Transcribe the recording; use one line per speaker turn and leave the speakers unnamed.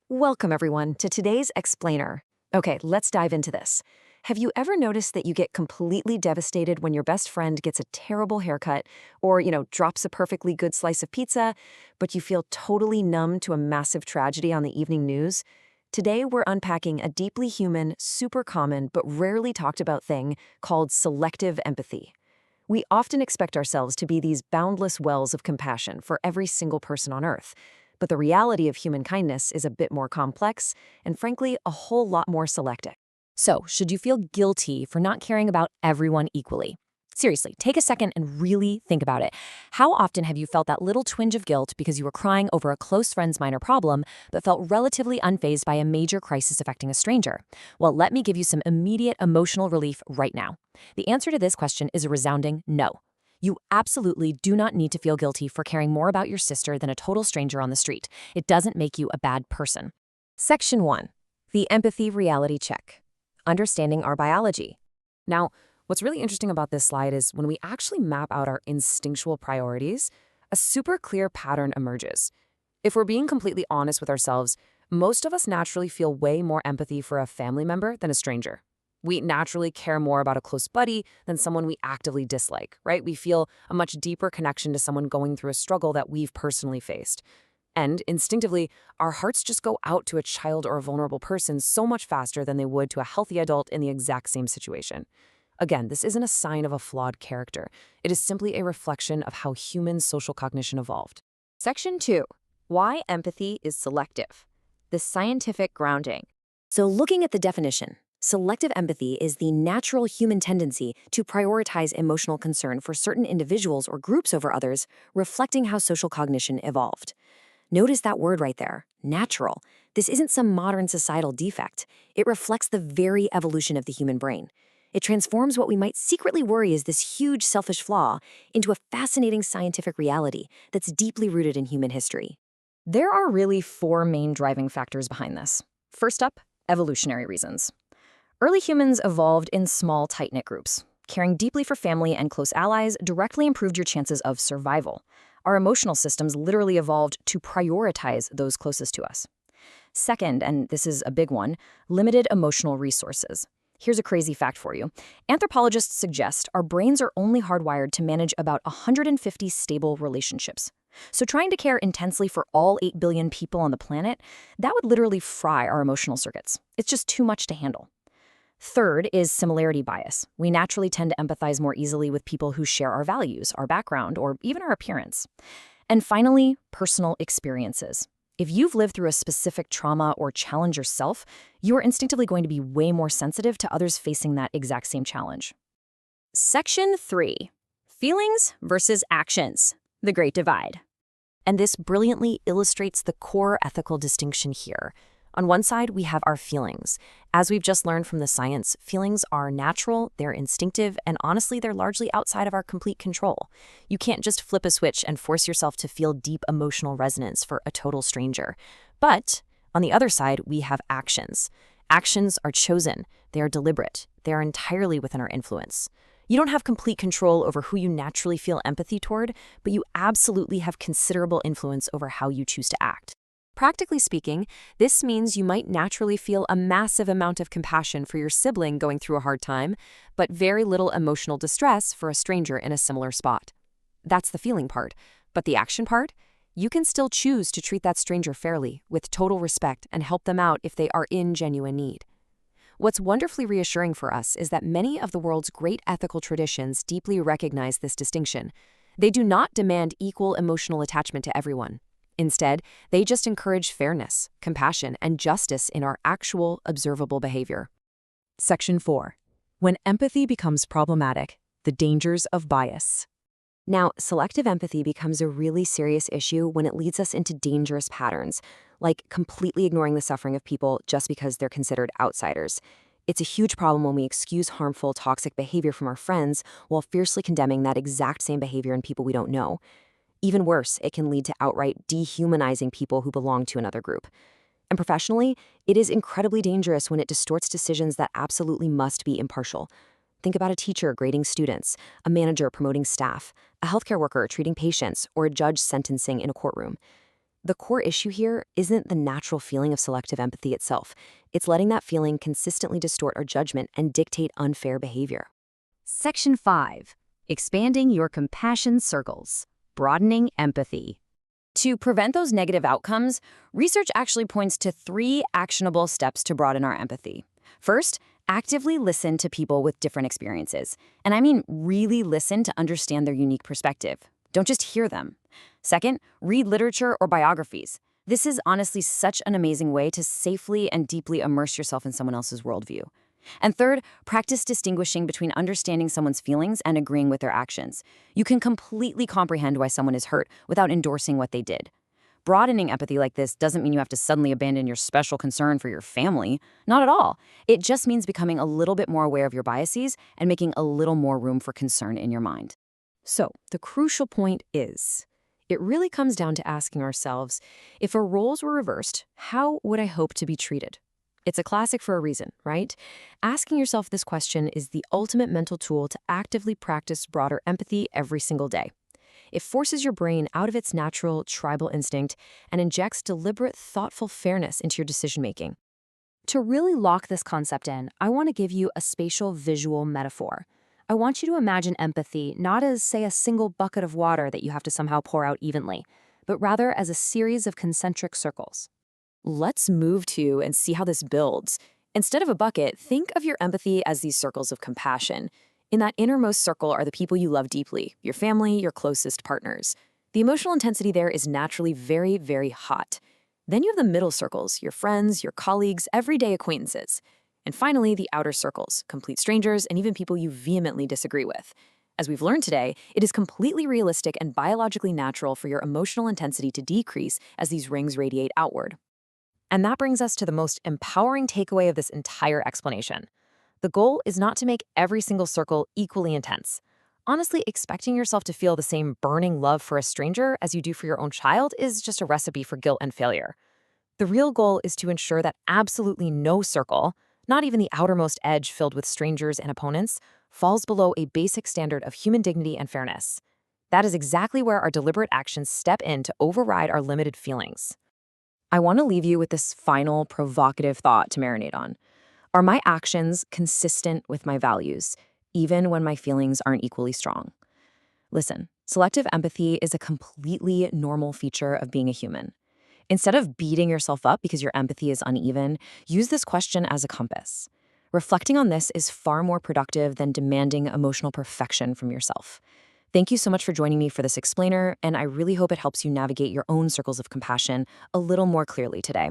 Welcome, everyone, to today's Explainer. Okay, let's dive into this. Have you ever noticed that you get completely devastated when your best friend gets a terrible haircut or, drops a perfectly good slice of pizza, but you feel totally numb to a massive tragedy on the evening news? Today, we're unpacking a deeply human, super common, but rarely talked about thing called selective empathy. We often expect ourselves to be these boundless wells of compassion for every single person on Earth. But the reality of human kindness is a bit more complex and, frankly, a whole lot more selective.
So, should you feel guilty for not caring about everyone equally? Seriously, take a second and really think about it. How often have you felt that little twinge of guilt because you were crying over a close friend's minor problem, but felt relatively unfazed by a major crisis affecting a stranger? Well, let me give you some immediate emotional relief right now. The answer to this question is a resounding no. You absolutely do not need to feel guilty for caring more about your sister than a total stranger on the street. It doesn't make you a bad person. Section 1. The Empathy Reality Check. Understanding our biology. Now, what's really interesting about this slide is when we actually map out our instinctual priorities, a super clear pattern emerges. If we're being completely honest with ourselves, most of us naturally feel way more empathy for a family member than a stranger. We naturally care more about a close buddy than someone we actively dislike, right? We feel a much deeper connection to someone going through a struggle that we've personally faced. And instinctively, our hearts just go out to a child or a vulnerable person so much faster than they would to a healthy adult in the exact same situation. Again, this isn't a sign of a flawed character. It is simply a reflection of how human social cognition evolved.
Section 2. Why empathy is selective. The scientific grounding.
So, looking at the definition, selective empathy is the natural human tendency to prioritize emotional concern for certain individuals or groups over others, reflecting how social cognition evolved. Notice that word right there, natural. This isn't some modern societal defect. It reflects the very evolution of the human brain. It transforms what we might secretly worry is this huge selfish flaw into a fascinating scientific reality that's deeply rooted in human history. There are really four main driving factors behind this. First up, evolutionary reasons. Early humans evolved in small, tight-knit groups. Caring deeply for family and close allies directly improved your chances of survival. Our emotional systems literally evolved to prioritize those closest to us. Second, and this is a big one, limited emotional resources. Here's a crazy fact for you. Anthropologists suggest our brains are only hardwired to manage about 150 stable relationships. So trying to care intensely for all 8 billion people on the planet, that would literally fry our emotional circuits. It's just too much to handle. Third is similarity bias. We naturally tend to empathize more easily with people who share our values, our background, or even our appearance. And finally, personal experiences. If you've lived through a specific trauma or challenge yourself, you are instinctively going to be way more sensitive to others facing that exact same challenge.
Section 3. Feelings versus actions. The Great Divide.
And this brilliantly illustrates the core ethical distinction here. On one side, we have our feelings. As we've just learned from the science, feelings are natural, they're instinctive, and honestly, they're largely outside of our complete control. You can't just flip a switch and force yourself to feel deep emotional resonance for a total stranger. But on the other side, we have actions. Actions are chosen, they are deliberate, they are entirely within our influence. You don't have complete control over who you naturally feel empathy toward, but you absolutely have considerable influence over how you choose to act. Practically speaking, this means you might naturally feel a massive amount of compassion for your sibling going through a hard time, but very little emotional distress for a stranger in a similar spot. That's the feeling part. But the action part? You can still choose to treat that stranger fairly, with total respect, and help them out if they are in genuine need. What's wonderfully reassuring for us is that many of the world's great ethical traditions deeply recognize this distinction. They do not demand equal emotional attachment to everyone. Instead, they just encourage fairness, compassion, and justice in our actual, observable behavior.
Section 4. When empathy becomes problematic, the dangers of bias.
Now, selective empathy becomes a really serious issue when it leads us into dangerous patterns, like completely ignoring the suffering of people just because they're considered outsiders. It's a huge problem when we excuse harmful, toxic behavior from our friends while fiercely condemning that exact same behavior in people we don't know. Even worse, it can lead to outright dehumanizing people who belong to another group. And professionally, it is incredibly dangerous when it distorts decisions that absolutely must be impartial. Think about a teacher grading students, a manager promoting staff, a healthcare worker treating patients, or a judge sentencing in a courtroom. The core issue here isn't the natural feeling of selective empathy itself. It's letting that feeling consistently distort our judgment and dictate unfair behavior.
Section 5. Expanding your compassion circles. Broadening empathy. To prevent those negative outcomes, research actually points to 3 actionable steps to broaden our empathy. First, actively listen to people with different experiences. And I mean really listen to understand their unique perspective. Don't just hear them. Second, read literature or biographies. This is honestly such an amazing way to safely and deeply immerse yourself in someone else's worldview. And third, practice distinguishing between understanding someone's feelings and agreeing with their actions. You can completely comprehend why someone is hurt without endorsing what they did. Broadening empathy like this doesn't mean you have to suddenly abandon your special concern for your family. Not at all. It just means becoming a little bit more aware of your biases and making a little more room for concern in your mind.
So, the crucial point is, it really comes down to asking ourselves, if our roles were reversed, how would I hope to be treated? It's a classic for a reason, right? Asking yourself this question is the ultimate mental tool to actively practice broader empathy every single day. It forces your brain out of its natural tribal instinct and injects deliberate, thoughtful fairness into your decision-making. To really lock this concept in, I want to give you a spatial visual metaphor. I want you to imagine empathy not as, say, a single bucket of water that you have to somehow pour out evenly, but rather as a series of concentric circles. Let's move to and see how this builds. Instead of a bucket, think of your empathy as these circles of compassion. In that innermost circle are the people you love deeply, your family, your closest partners. The emotional intensity there is naturally very, very hot. Then you have the middle circles, your friends, your colleagues, everyday acquaintances. And finally, the outer circles, complete strangers, and even people you vehemently disagree with. As we've learned today, it is completely realistic and biologically natural for your emotional intensity to decrease as these rings radiate outward. And that brings us to the most empowering takeaway of this entire explanation. The goal is not to make every single circle equally intense. Honestly, expecting yourself to feel the same burning love for a stranger as you do for your own child is just a recipe for guilt and failure. The real goal is to ensure that absolutely no circle, not even the outermost edge filled with strangers and opponents, falls below a basic standard of human dignity and fairness. That is exactly where our deliberate actions step in to override our limited feelings. I want to leave you with this final provocative thought to marinate on. Are my actions consistent with my values, even when my feelings aren't equally strong? Listen, selective empathy is a completely normal feature of being a human. Instead of beating yourself up because your empathy is uneven, use this question as a compass. Reflecting on this is far more productive than demanding emotional perfection from yourself. Thank you so much for joining me for this explainer, and I really hope it helps you navigate your own circles of compassion a little more clearly today.